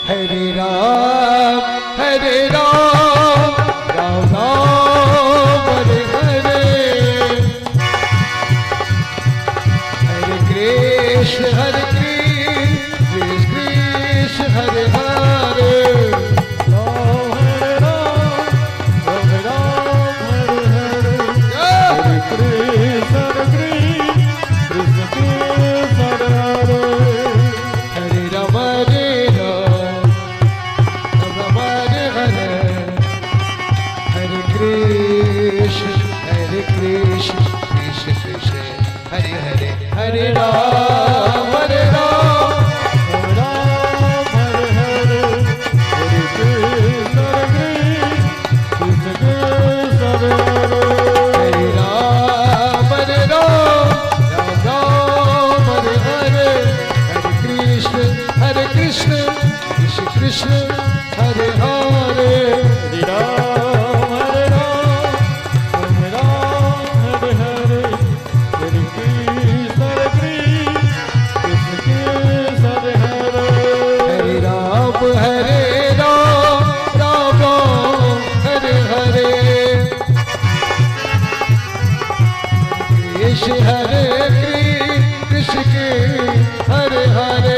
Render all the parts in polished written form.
Hare Ram, Hare Ram, Ram Ram, Hare Hare, Hare Krishna, Hare Krishna, Krishna Hare Hare, Ram Hare Ram, Ram Ram Hare Hare, Hare Krishna Krishna Krishna Hare Hare. Hare Ram, Hare Ram, Ram Hare Hare, Hare Krishna, Krishna Krishna, Hare Hare, Hare Ram, Hare Ram. Ram Hare Hare, Hare Krishna Krishna Krishna Hare Hare. Hare Ram, Hare Ram, Ram Ram, Hare Hare, Hare Krishna, Krishna Krishna, Hare Hare. Hare Ram Hare Ram, Ram Ram Hare Hare, Hare Krishna Krishna Krishna Hare Hare. Hare Ram, Hare Ram, Ram Ram, Hare Hare, Krishna Hare Krishna, Hare Hare.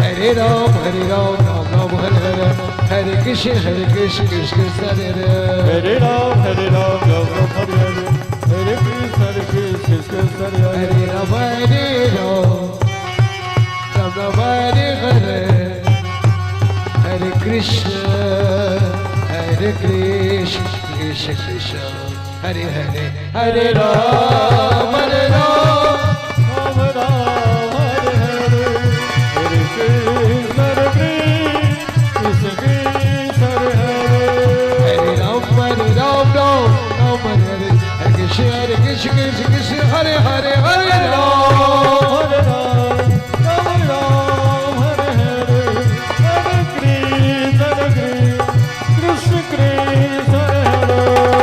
Hare Ram Hare Ram, Ram Ram Hare Hare, Hare Krishna Krishna Krishna Hare Hare. Hare Ram, Hare Ram, Ram Ram, Hare Hare, Hare Krishna, Krishna Krishna, Hare Hare. Hare Ram Hare Ram, Ram Ram Hare Hare, Hare Krishna Krishna Hare Hare. Hare Ram, Hare Ram, Ram Ram, Hare Hare, Hare Krishna, Krishna Krishna, Hare Hare. Hare Ram, Hare Ram, Ram Ram Hare Hare, Hare Krishna Krishna Krishna Hare Hare. Hare Ram, Hare Ram, Ram Ram, Hare Hare, Hare Krishna, Krishna Krishna, Hare Hare. Hare Ram. Hare Ram, Ram Ram Hare Hare, Hare Krishna Krishna Krishna Hare Hare. Hare Ram, Hare Ram, Ram Ram, Hare Hare, Hare Krishna,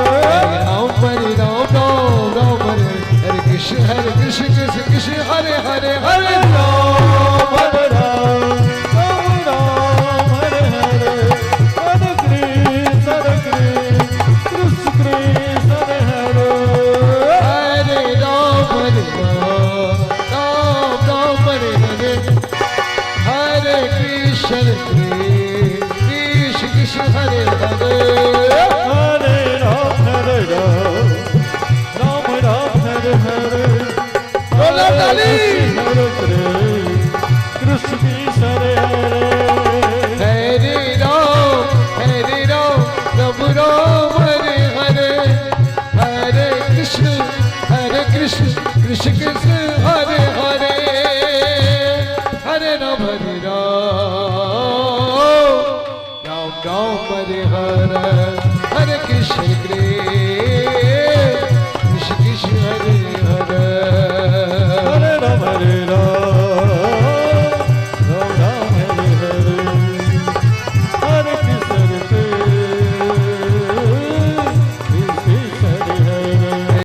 Krishna Krishna, Hare Hare. Hare Ram. Hare Ram, Ram Ram Hare Hare, Hare Krishna Krishna Krishna Hare Hare. Hare Ram, Hare Ram, Ram Ram, Hare Hare, Hare Krishna, Krishna Krishna, Hare Hare. Hare Ram, Hare Ram, Ram Ram Hare Hare, Bola Kali. Hare Krishna Krishna Hare Hare. Hare Ram, Hare Ram, Ram Ram, Hare Hare, Hare Krishna, Krishna Krishna, Hare Hare. Hare Ram, Hare Ram, Ram Ram, Hare Hare, Hare Krishna, Krishna Krishna, Hare Hare. Hare Ram, Hare